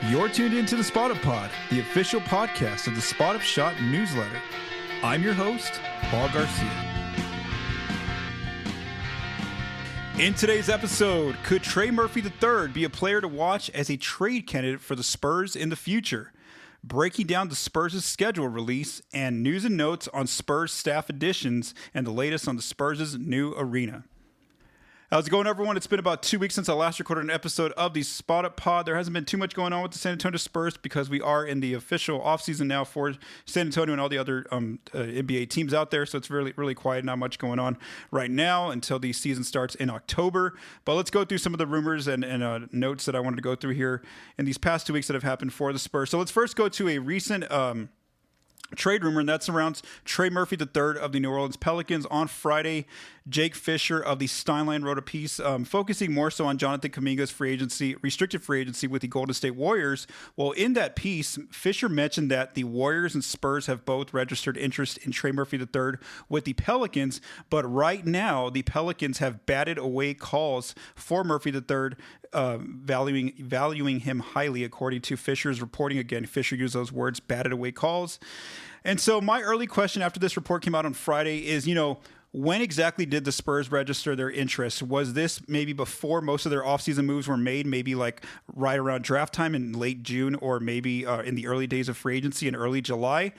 You're tuned into the Spot-Up Pod, the official podcast of the Spot-Up Shot newsletter. I'm your host, Paul Garcia. In today's episode, could Trey Murphy III be a player to watch as a trade candidate for the Spurs in the future? Breaking down the Spurs' schedule release and news and notes on Spurs staff additions and the latest on the Spurs' new arena. How's it going, everyone? It's been about 2 weeks since I last recorded an episode of the Spot-Up Pod. There hasn't been too much going on with the San Antonio Spurs because we are in the official offseason now for San Antonio and all the other NBA teams out there. So it's really quiet, not much going on right now until the season starts in October. But let's go through some of the rumors and notes that I wanted to go through here in these past 2 weeks that have happened for the Spurs. So let's first go to a recent trade rumor, and that surrounds Trey Murphy III of the New Orleans Pelicans. On Friday, Jake Fisher of the Steinline wrote a piece focusing more so on Jonathan Kuminga's restricted free agency with the Golden State Warriors. Well, in that piece, Fisher mentioned that the Warriors and Spurs have both registered interest in Trey Murphy III with the Pelicans, but right now the Pelicans have batted away calls for Murphy III, valuing him highly, according to Fisher's reporting. Again, Fisher used those words, batted away calls. And so my early question after this report came out on Friday is, when exactly did the Spurs register their interest? Was this maybe before most of their offseason moves were made, maybe like right around draft time in late June, or maybe in the early days of free agency in early July?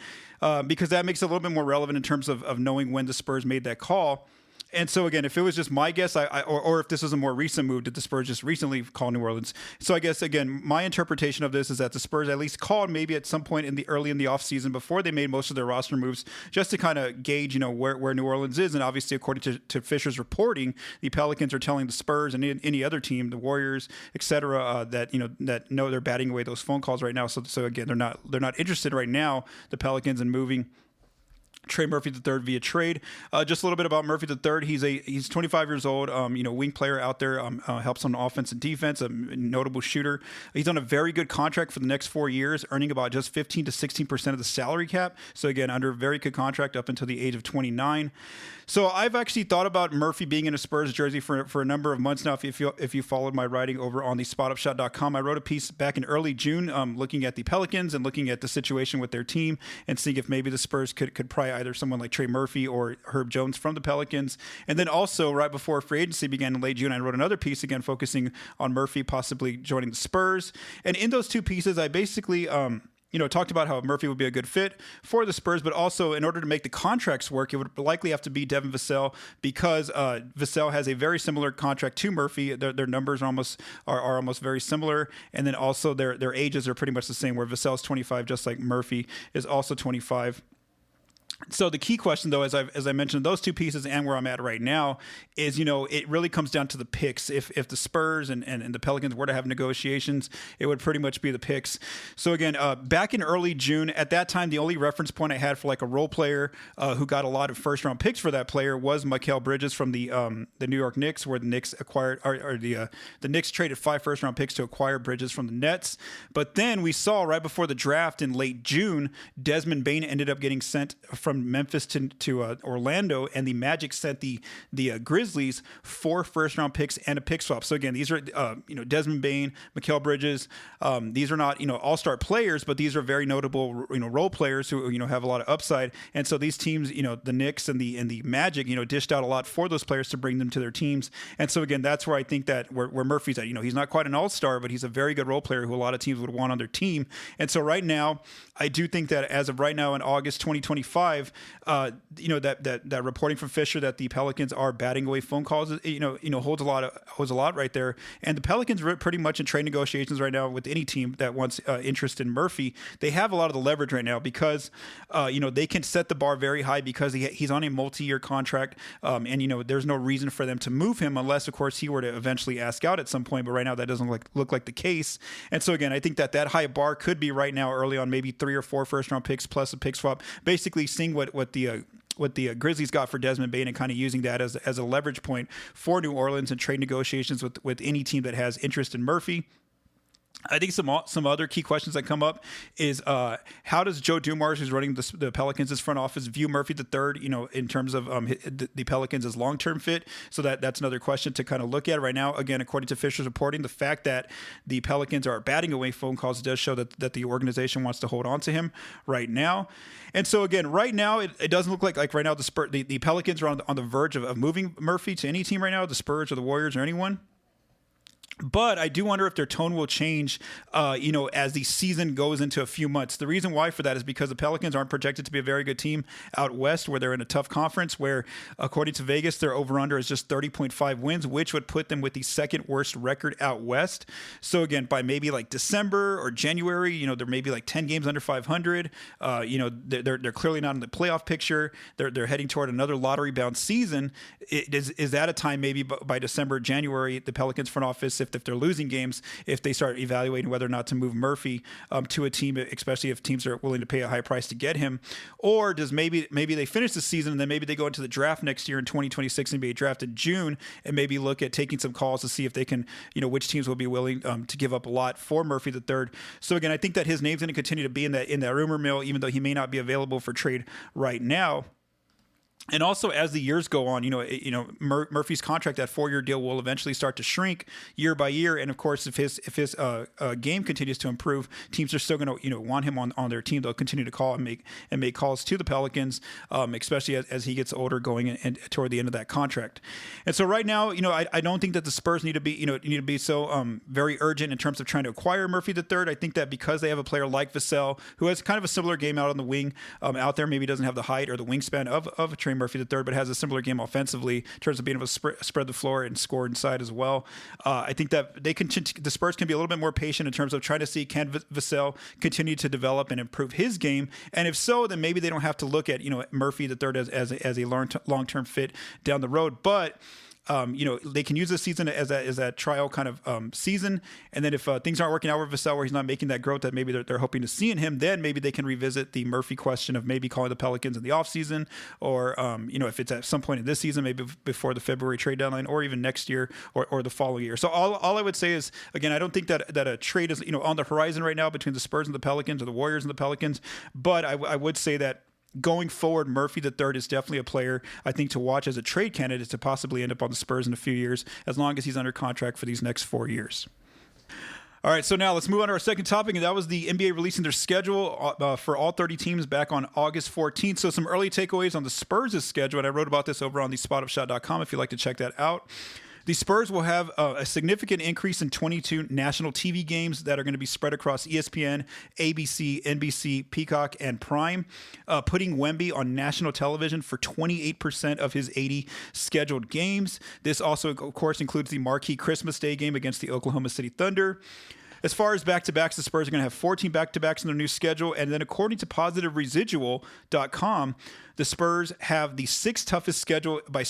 Because that makes it a little bit more relevant in terms of knowing when the Spurs made that call. And so, again, if it was just my guess, or if this was a more recent move, did the Spurs just recently call New Orleans? So I guess, again, my interpretation of this is that the Spurs at least called maybe at some point early in the offseason before they made most of their roster moves, just to kind of gauge, where New Orleans is. And obviously, according to Fisher's reporting, the Pelicans are telling the Spurs and any other team, the Warriors, et cetera, that they're batting away those phone calls right now. So again, they're not interested right now, the Pelicans, in moving Trey Murphy III via trade. Just a little bit about Murphy III. He's 25 years old. Wing player out there. Helps on offense and defense. A notable shooter. He's on a very good contract for the next 4 years, earning about just 15 to 16% of the salary cap. So again, under a very good contract up until the age of 29. So I've actually thought about Murphy being in a Spurs jersey for a number of months now. If you followed my writing over on the spotupshot.com, I wrote a piece back in early June, looking at the Pelicans and looking at the situation with their team and seeing if maybe the Spurs could pry either someone like Trey Murphy or Herb Jones from the Pelicans. And then also right before free agency began in late June, I wrote another piece again focusing on Murphy possibly joining the Spurs. And in those two pieces, I basically talked about how Murphy would be a good fit for the Spurs, but also in order to make the contracts work, it would likely have to be Devin Vassell, because Vassell has a very similar contract to Murphy. Their numbers are almost very similar, and then also their ages are pretty much the same, where Vassell's 25, just like Murphy is also 25. So the key question, though, as I mentioned, those two pieces and where I'm at right now is, it really comes down to the picks. If the Spurs and the Pelicans were to have negotiations, it would pretty much be the picks. So again, back in early June, at that time, the only reference point I had for like a role player who got a lot of first round picks for that player was Mikal Bridges from the New York Knicks, where the Knicks acquired the Knicks traded 5 first round picks to acquire Bridges from the Nets. But then we saw right before the draft in late June, Desmond Bane ended up getting sent from Memphis to Orlando, and the Magic sent the Grizzlies 4 first round picks and a pick swap. So again, these are Desmond Bane, Mikal Bridges. These are not all-star players, but these are very notable role players who have a lot of upside. And so these teams, the Knicks and the Magic, dished out a lot for those players to bring them to their teams. And so again, that's where I think that where Murphy's at. He's not quite an all-star, but he's a very good role player who a lot of teams would want on their team. And so right now, I do think that as of right now in August 2025, that reporting from Fisher that the Pelicans are batting away phone calls, holds a lot right there. And the Pelicans are pretty much in trade negotiations right now with any team that wants interest in Murphy. They have a lot of the leverage right now because they can set the bar very high because he's on a multi-year contract, and there's no reason for them to move him unless, of course, he were to eventually ask out at some point. But right now, that doesn't look like the case. And so again, I think that high bar could be right now early on, maybe 3 or 4 first round picks plus a pick swap, basically seeing what the Grizzlies got for Desmond Bane and kind of using that as a leverage point for New Orleans and trade negotiations with any team that has interest in Murphy. I think some other key questions that come up is how does Joe Dumars, who's running the Pelicans' front office, view Murphy III, in terms of the Pelicans' long-term fit? So that's another question to kind of look at right now. Again, according to Fisher's reporting, the fact that the Pelicans are batting away phone calls does show that the organization wants to hold on to him right now. And so again, right now it doesn't look like right now the Pelicans are on the verge of moving Murphy to any team right now, the Spurs or the Warriors or anyone. But I do wonder if their tone will change, as the season goes into a few months. The reason why for that is because the Pelicans aren't projected to be a very good team out west, where they're in a tough conference, where according to Vegas, their over-under is just 30.5 wins, which would put them with the second worst record out west. So again, by maybe like December or January, they're maybe like 10 games under 500. They're clearly not in the playoff picture. They're heading toward another lottery-bound season. Is that a time maybe by December, January, the Pelicans front office, if they're losing games, if they start evaluating whether or not to move Murphy to a team, especially if teams are willing to pay a high price to get him, or does maybe they finish the season and then maybe they go into the draft next year in 2026 and be drafted in June and maybe look at taking some calls to see if they can, which teams will be willing to give up a lot for Murphy III. So again, I think that his name's going to continue to be in that rumor mill, even though he may not be available for trade right now. And also, as the years go on, Murphy's contract, that 4-year deal, will eventually start to shrink year by year. And of course, if his game continues to improve, teams are still going to want him on their team. They'll continue to call and make calls to the Pelicans, especially as he gets older, going and toward the end of that contract. And so right now, I don't think that the Spurs need to be so very urgent in terms of trying to acquire Murphy III. I think that because they have a player like Vassell, who has kind of a similar game out on the wing, out there, maybe doesn't have the height or the wingspan of Trey Murphy III, but has a similar game offensively in terms of being able to spread the floor and score inside as well. I think that the Spurs can be a little bit more patient in terms of trying to see, can Vassell continue to develop and improve his game, and if so, then maybe they don't have to look at Murphy III as a long-term fit down the road. But they can use this season as that trial kind of season. And then if things aren't working out with Vassell, where he's not making that growth that maybe they're hoping to see in him, then maybe they can revisit the Murphy question of maybe calling the Pelicans in the offseason, or, if it's at some point in this season, maybe before the February trade deadline, or even next year or the following year. So all I would say is, again, I don't think that a trade is, on the horizon right now between the Spurs and the Pelicans, or the Warriors and the Pelicans. But I would say that going forward, Murphy III is definitely a player, I think, to watch as a trade candidate to possibly end up on the Spurs in a few years, as long as he's under contract for these next 4 years. All right, so now let's move on to our second topic, and that was the NBA releasing their schedule for all 30 teams back on August 14th. So some early takeaways on the Spurs' schedule, and I wrote about this over on the spotupshot.com if you'd like to check that out. The Spurs will have a significant increase in 22 national TV games that are going to be spread across ESPN, ABC, NBC, Peacock, and Prime, putting Wemby on national television for 28% of his 80 scheduled games. This also, of course, includes the marquee Christmas Day game against the Oklahoma City Thunder. As far as back-to-backs, the Spurs are going to have 14 back-to-backs in their new schedule. And then according to PositiveResidual.com, the Spurs have the sixth toughest schedule by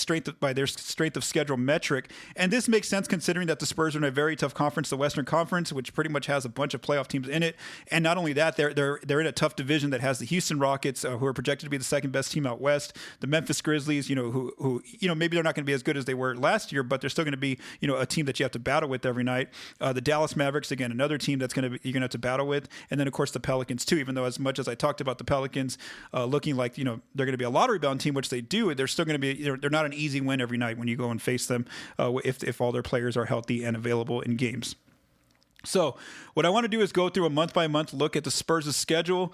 their strength of schedule metric. And this makes sense considering that the Spurs are in a very tough conference, the Western Conference, which pretty much has a bunch of playoff teams in it. And not only that, they're in a tough division that has the Houston Rockets, who are projected to be the second best team out west, the Memphis Grizzlies, who maybe they're not going to be as good as they were last year, but they're still going to be, a team that you have to battle with every night. The Dallas Mavericks, again, another team that's you're going to have to battle with. And then, of course, the Pelicans, too, even though as much as I talked about the Pelicans looking like, they're going to be a lottery-bound team, which they do, they're still going to be, they're not an easy win every night when you go and face them if all their players are healthy and available in games. So what I want to do is go through a month-by-month look at the Spurs' schedule.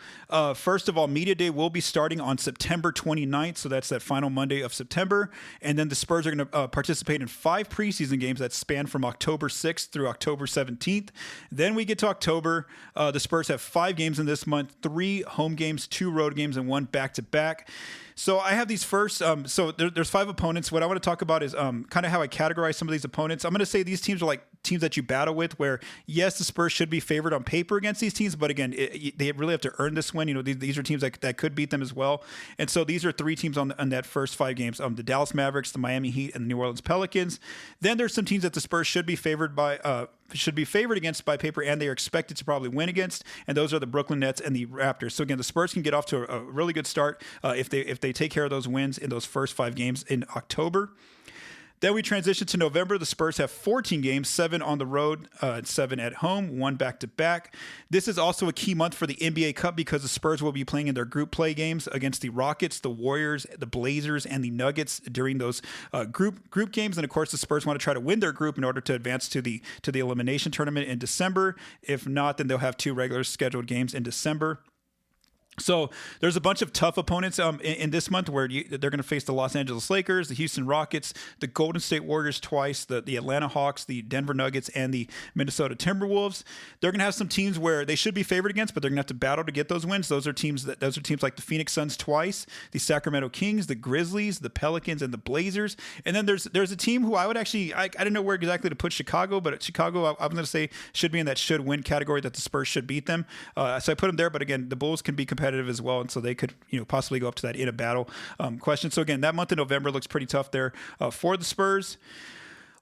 First of all, Media Day will be starting on September 29th, so that's that final Monday of September. And then the Spurs are going to participate in 5 preseason games that span from October 6th through October 17th. Then we get to October. The Spurs have 5 games in this month, 3 home games, 2 road games, and 1 back-to-back. So I have these first, there's 5 opponents. What I want to talk about is kind of how I categorize some of these opponents. I'm going to say these teams are like teams that you battle with, where yes, the Spurs should be favored on paper against these teams, but again, they really have to earn this win. These are teams that could beat them as well. And so these are 3 teams on that first 5 games: the Dallas Mavericks, the Miami Heat, and the New Orleans Pelicans. Then there's some teams that the Spurs should be favored against by paper, and they are expected to probably win against, and those are the Brooklyn Nets and the Raptors. So again, the Spurs can get off to a really good start if they take care of those wins in those first 5 games in October. Then we transition to November. The Spurs have 14 games, 7 on the road, 7 at home, 1 back-to-back. This is also a key month for the NBA Cup because the Spurs will be playing in their group play games against the Rockets, the Warriors, the Blazers, and the Nuggets during those group games. And of course, the Spurs want to try to win their group in order to advance to the elimination tournament in December. If not, then they'll have 2 regular scheduled games in December. So there's a bunch of tough opponents in this month where they're going to face the Los Angeles Lakers, the Houston Rockets, the Golden State Warriors twice, the Atlanta Hawks, the Denver Nuggets, and the Minnesota Timberwolves. They're going to have some teams where they should be favored against, but they're going to have to battle to get those wins. Those are teams like the Phoenix Suns twice, the Sacramento Kings, the Grizzlies, the Pelicans, and the Blazers. And then there's a team who I would actually I don't know where exactly to put Chicago, but Chicago I'm going to say should be in that should win category, that the Spurs should beat them. So I put them there, but again, the Bulls can be competitive as well, and so they could possibly go up to that in a battle question. So again, that month of November looks pretty tough there for the Spurs.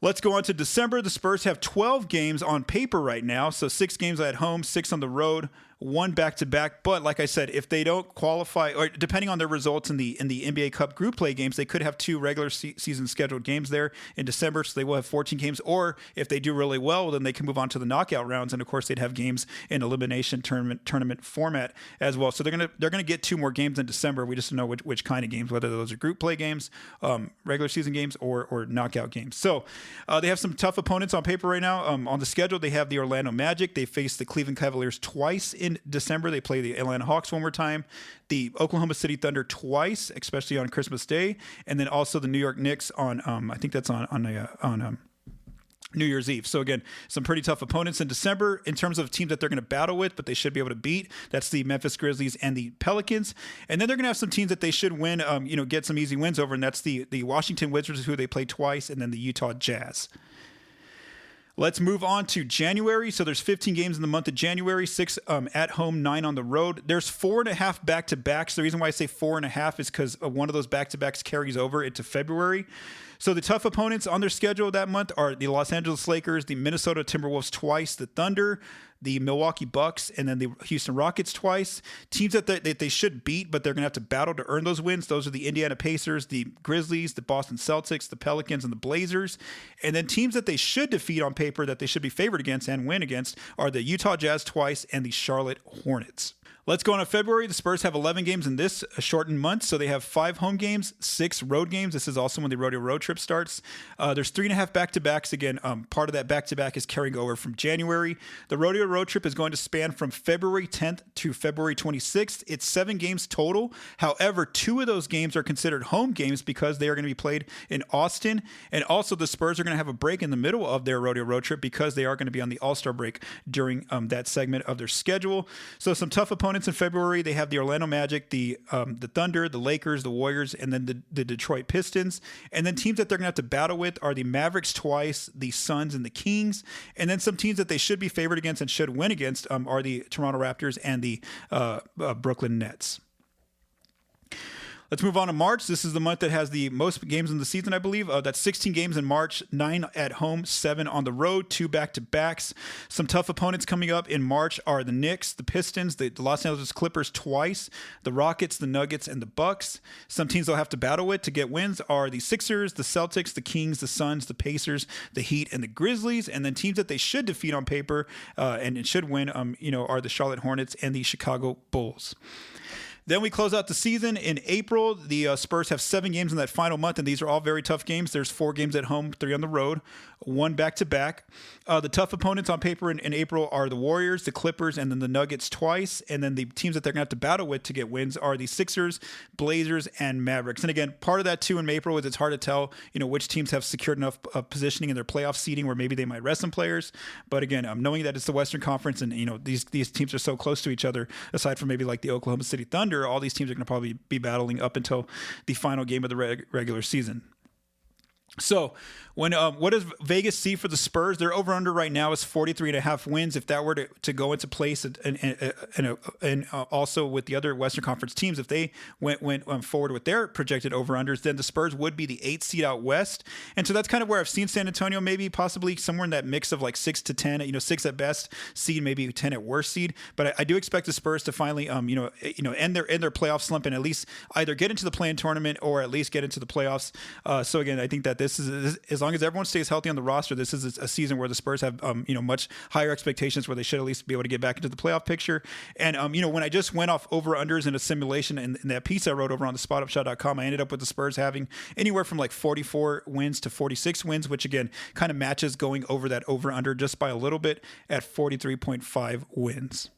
Let's go on to December. The Spurs have 12 games on paper right now, so 6 games at home, 6 on the road, 1 back-to-back. But like I said, if they don't qualify, or depending on their results in the NBA Cup group play games, they could have 2 regular season scheduled games there in December, so they will have 14 games. Or if they do really well, then they can move on to the knockout rounds, and of course they'd have games in elimination tournament format as well. So they're gonna get 2 more games in December. We just don't know which kind of games, whether those are group play games, regular season games, or knockout games. So they have some tough opponents on paper right now. On the schedule, they have the Orlando Magic. They face the Cleveland Cavaliers twice in December. They play the Atlanta Hawks one more time, the Oklahoma City Thunder twice, especially on Christmas Day, and then also the New York Knicks on I think that's on New Year's Eve. So again, some pretty tough opponents in December in terms of teams that they're going to battle with, but they should be able to beat. That's the Memphis Grizzlies and the Pelicans. And then they're going to have some teams that they should win, get some easy wins over, and that's the Washington Wizards, who they play twice, and then the Utah Jazz. Let's move on to January. So there's 15 games in the month of January, 6 at home, 9 on the road. There's 4.5 back-to-backs. The reason why I say 4.5 is because one of those back-to-backs carries over into February. So the tough opponents on their schedule that month are the Los Angeles Lakers, the Minnesota Timberwolves twice, the Thunder, the Milwaukee Bucks, and then the Houston Rockets twice. Teams that they should beat, but they're going to have to battle to earn those wins. Those are the Indiana Pacers, the Grizzlies, the Boston Celtics, the Pelicans, and the Blazers. And then teams that they should defeat on paper, that they should be favored against and win against, are the Utah Jazz twice and the Charlotte Hornets. Let's go on to February. The Spurs have 11 games in this shortened month, so they have 5 home games, 6 road games. This is also when the rodeo road trip starts. There's 3.5 back-to-backs. Again, part of that back-to-back is carrying over from January. The rodeo road trip is going to span from February 10th to February 26th. It's 7 games total. However, 2 of those games are considered home games because they are going to be played in Austin. And also, the Spurs are going to have a break in the middle of their rodeo road trip because they are going to be on the All-Star break during that segment of their schedule. So some tough opponents in February. They have the Orlando Magic, the Thunder, the Lakers, the Warriors, and then the Detroit Pistons. And then teams that they're going to have to battle with are the Mavericks twice, the Suns, and the Kings. And then some teams that they should be favored against and should win against are the Toronto Raptors and the Brooklyn Nets. Let's move on to March. This is the month that has the most games in the season, I believe. That's 16 games in March, 9 at home, 7 on the road, 2 back-to-backs. Some tough opponents coming up in March are the Knicks, the Pistons, the Los Angeles Clippers twice, the Rockets, the Nuggets, and the Bucks. Some teams they'll have to battle with to get wins are the Sixers, the Celtics, the Kings, the Suns, the Pacers, the Heat, and the Grizzlies. And then teams that they should defeat on paper and it should win, are the Charlotte Hornets and the Chicago Bulls. Then we close out the season in April. The Spurs have 7 games in that final month, and these are all very tough games. There's 4 games at home, 3 on the road, 1 back-to-back. The tough opponents on paper in April are the Warriors, the Clippers, and then the Nuggets twice. And then the teams that they're going to have to battle with to get wins are the Sixers, Blazers, and Mavericks. And again, part of that too in April is it's hard to tell, which teams have secured enough positioning in their playoff seeding where maybe they might rest some players. But again, knowing that it's the Western Conference and these teams are so close to each other, aside from maybe like the Oklahoma City Thunder, all these teams are going to probably be battling up until the final game of the regular season. So what does Vegas see for the Spurs? Their over-under right now is 43.5 wins. If that were to go into place and also with the other Western Conference teams, if they went forward with their projected over-unders, then the Spurs would be the 8th seed out west. And so that's kind of where I've seen San Antonio maybe possibly somewhere in that mix of like 6 to 10, 6 at best seed, maybe 10 at worst seed. But I do expect the Spurs to finally, end their playoff slump and at least either get into the play-in tournament or at least get into the playoffs. So again, I think that as long as everyone stays healthy on the roster, this is a season where the Spurs have much higher expectations, where they should at least be able to get back into the playoff picture. And when I just went off over unders in a simulation in that piece I wrote over on the spotupshot.com, I ended up with the Spurs having anywhere from like 44 wins to 46 wins, which again kind of matches going over that over under just by a little bit at 43.5 wins.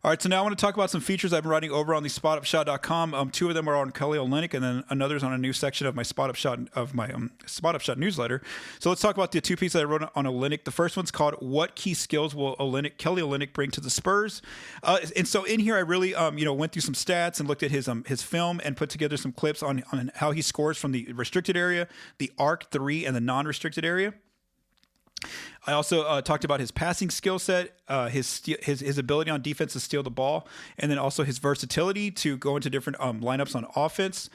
All right, so now I want to talk about some features I've been writing over on the spotupshot.com. Two of them are on Kelly Olynyk, and then another's on a new section of my Spot Upshot newsletter. So let's talk about the two pieces I wrote on Olynyk. The first one's called "What Key Skills Will Kelly Olynyk Bring to the Spurs?" And so in here, I really went through some stats and looked at his film and put together some clips on how he scores from the restricted area, the arc three, and the non-restricted area. I also talked about his passing skill set, his ability on defense to steal the ball, and then also his versatility to go into different lineups on offense.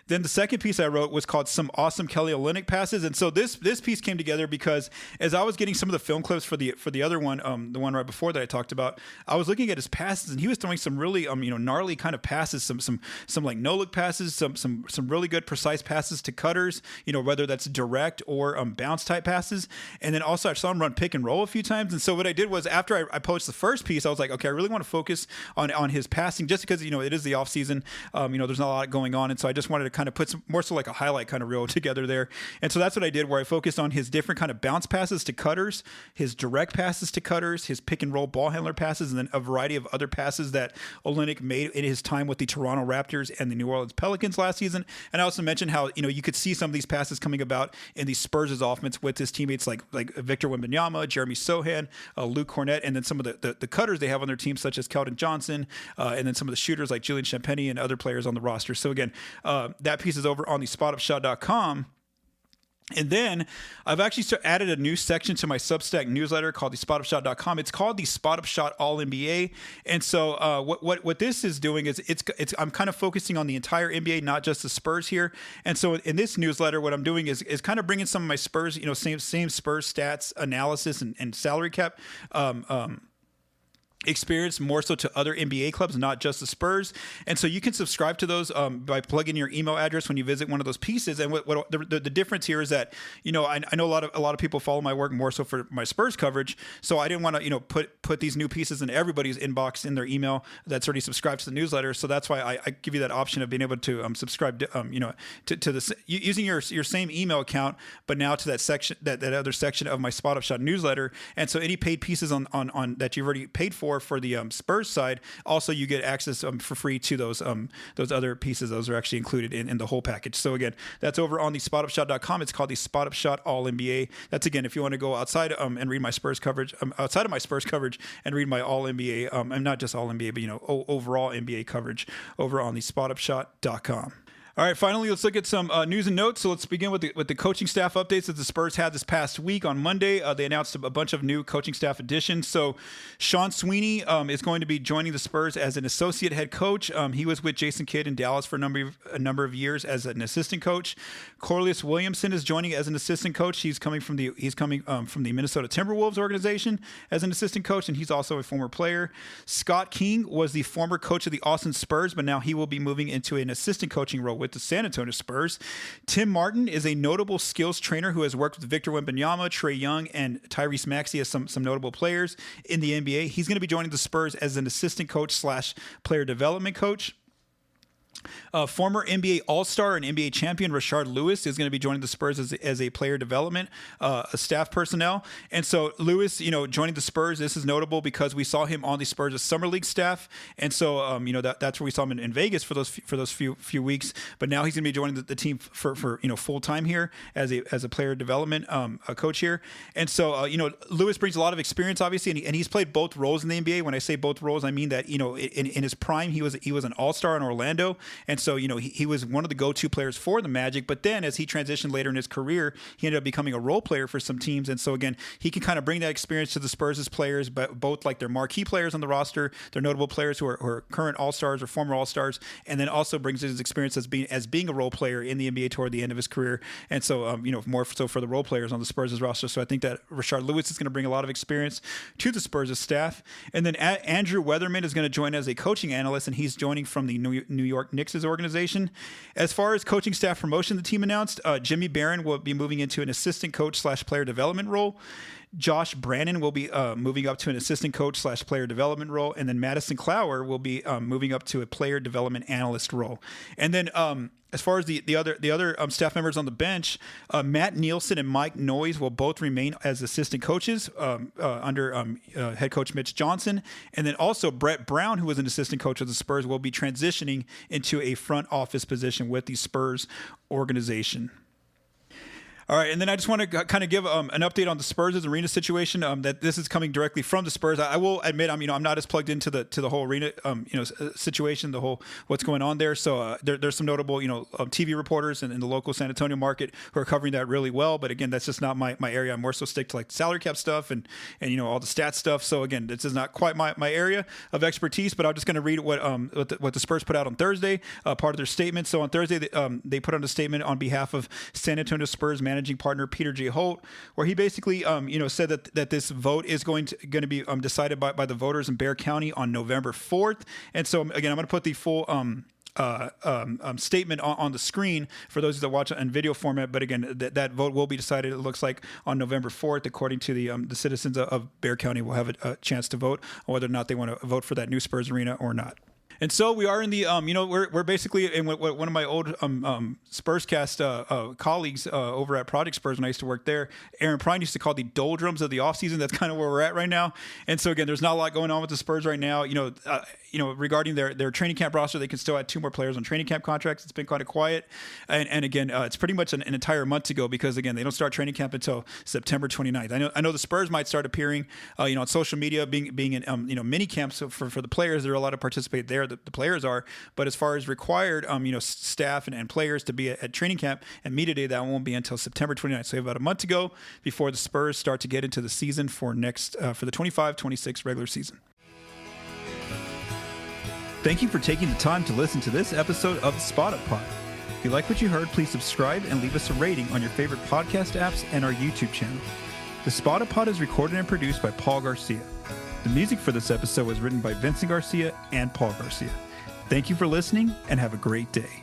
Then the second piece I wrote was called "Some Awesome Kelly Olynyk Passes," and so this piece came together because as I was getting some of the film clips for the other one, the one right before that I talked about, I was looking at his passes, and he was throwing some really gnarly kind of passes, some like no look passes, some really good precise passes to cutters, whether that's direct or bounce type passes. And then also I saw him run pick and roll a few times. And so what I did was after I posted the first piece, I was like, okay, I really want to focus on his passing, just because it is the off season, there's not a lot going on, and so I just wanted to kind of put some more so like a highlight kind of reel together there. And so that's what I did, where I focused on his different kind of bounce passes to cutters, his direct passes to cutters, his pick and roll ball handler passes, and then a variety of other passes that Olynyk made in his time with the Toronto Raptors and the New Orleans Pelicans last season. And I also mentioned how, you could see some of these passes coming about in the Spurs' offense with his teammates like Victor Wembanyama, Jeremy Sohan, Luke Cornett, and then some of the cutters they have on their team, such as Keldon Johnson, and then some of the shooters like Julian Champagnie and other players on the roster. So again, that piece is over on the spotupshot.com. And then I've actually added a new section to my Substack newsletter called the spotupshot.com. It's called the Spot Upshot All NBA. And so what this is doing is I'm kind of focusing on the entire NBA, not just the Spurs here. And so in this newsletter, what I'm doing is kind of bringing some of my Spurs, same Spurs stats analysis and salary cap experience more so to other NBA clubs, not just the Spurs. And so you can subscribe to those by plugging your email address when you visit one of those pieces. And what the difference here is that, I know a lot of people follow my work more so for my Spurs coverage. So I didn't want to, put these new pieces in everybody's inbox in their email that's already subscribed to the newsletter. So that's why I give you that option of being able to subscribe, to this using your same email account, but now to that section, that other section of my Spot Upshot newsletter. And so any paid pieces on that you've already paid for the Spurs side, also you get access for free to those other pieces. Those are actually included in the whole package. So again, that's over on the spotupshot.com. It's called the Spot Upshot All NBA. That's again, if you want to go outside and read my Spurs coverage, outside of my Spurs coverage and read my All NBA, and not just All NBA, but overall NBA coverage over on the spotupshot.com. All right, finally, let's look at some news and notes. So let's begin with the coaching staff updates that the Spurs had this past week. On Monday, they announced a bunch of new coaching staff additions. So Sean Sweeney is going to be joining the Spurs as an associate head coach. He was with Jason Kidd in Dallas for a number of years as an assistant coach. Corliss Williamson is joining as an assistant coach. He's coming from the Minnesota Timberwolves organization as an assistant coach, and he's also a former player. Scott King was the former coach of the Austin Spurs, but now he will be moving into an assistant coaching role with the San Antonio Spurs. Tim Martin is a notable skills trainer who has worked with Victor Wembanyama, Trae Young, and Tyrese Maxey as some notable players in the NBA. He's going to be joining the Spurs as an assistant coach / player development coach. Former NBA All-Star and NBA champion Rashard Lewis is going to be joining the Spurs as a player development staff personnel. And so Lewis, joining the Spurs, this is notable because we saw him on the Spurs' summer league staff, and so that's where we saw him in Vegas for those few weeks. But now he's going to be joining the team for full time here as a player development coach here. And so Lewis brings a lot of experience, obviously, and he's played both roles in the NBA. When I say both roles, I mean that in his prime he was an All-Star in Orlando. And so, he was one of the go-to players for the Magic. But then as he transitioned later in his career, he ended up becoming a role player for some teams. And so, again, he can kind of bring that experience to the Spurs as players, but both like their marquee players on the roster, their notable players who are current All-Stars or former All-Stars, and then also brings his experience as being a role player in the NBA toward the end of his career. And so, more so for the role players on the Spurs' roster. So I think that Rashard Lewis is going to bring a lot of experience to the Spurs' staff. And then Andrew Weatherman is going to join as a coaching analyst, and he's joining from the New York Knicks' organization. As far as coaching staff promotion, the team announced Jimmy Barron will be moving into an assistant coach / player development role. Josh Brannon will be moving up to an assistant coach / player development role, and then Madison Clower will be moving up to a player development analyst role. And then as far as the other staff members on the bench, Matt Nielsen and Mike Noyes will both remain as assistant coaches under head coach Mitch Johnson. And then also Brett Brown, who was an assistant coach of the Spurs, will be transitioning into a front office position with the Spurs organization. All right, and then I just want to kind of give an update on the Spurs' arena situation. That this is coming directly from the Spurs. I will admit, I'm not as plugged into the whole arena, situation, the whole what's going on there. So there's some notable, TV reporters in the local San Antonio market who are covering that really well. But again, that's just not my area. I more so stick to like salary cap stuff and all the stats stuff. So again, this is not quite my area of expertise. But I'm just going to read what the Spurs put out on Thursday, part of their statement. So on Thursday, they put out a statement on behalf of San Antonio Spurs managing partner Peter J. Holt, where he basically said that this vote is going to be decided by the voters in Bexar County on November 4th. And so again, I'm going to put the full statement on the screen for those that watch it in video format. But again, that vote will be decided, it looks like, on November 4th, according to the citizens of Bexar County will have a chance to vote on whether or not they want to vote for that new Spurs arena or not. And so we are in the, we're basically in what one of my old Spurscast colleagues over at Project Spurs when I used to work there, Aaron Prine, used to call the doldrums of the offseason. That's kind of where we're at right now. And so again, there's not a lot going on with the Spurs right now. Regarding their training camp roster, they can still add 2 more players on training camp contracts. It's been kind of quiet. And again, it's pretty much an entire month to go because again, they don't start training camp until September 29th. I know the Spurs might start appearing, on social media, being in, mini camps for the players. They're allowed to participate there. The players are, but as far as required, staff and players to be at training camp and media day, that won't be until September 29th. So we have about a month to go before the Spurs start to get into the season for the 25-26 regular season. Thank you for taking the time to listen to this episode of the Spotted Pod. If you like what you heard, please subscribe and leave us a rating on your favorite podcast apps and our YouTube channel. The Spotted Pod is recorded and produced by Paul Garcia. The music for this episode was written by Vincent Garcia and Paul Garcia. Thank you for listening and have a great day.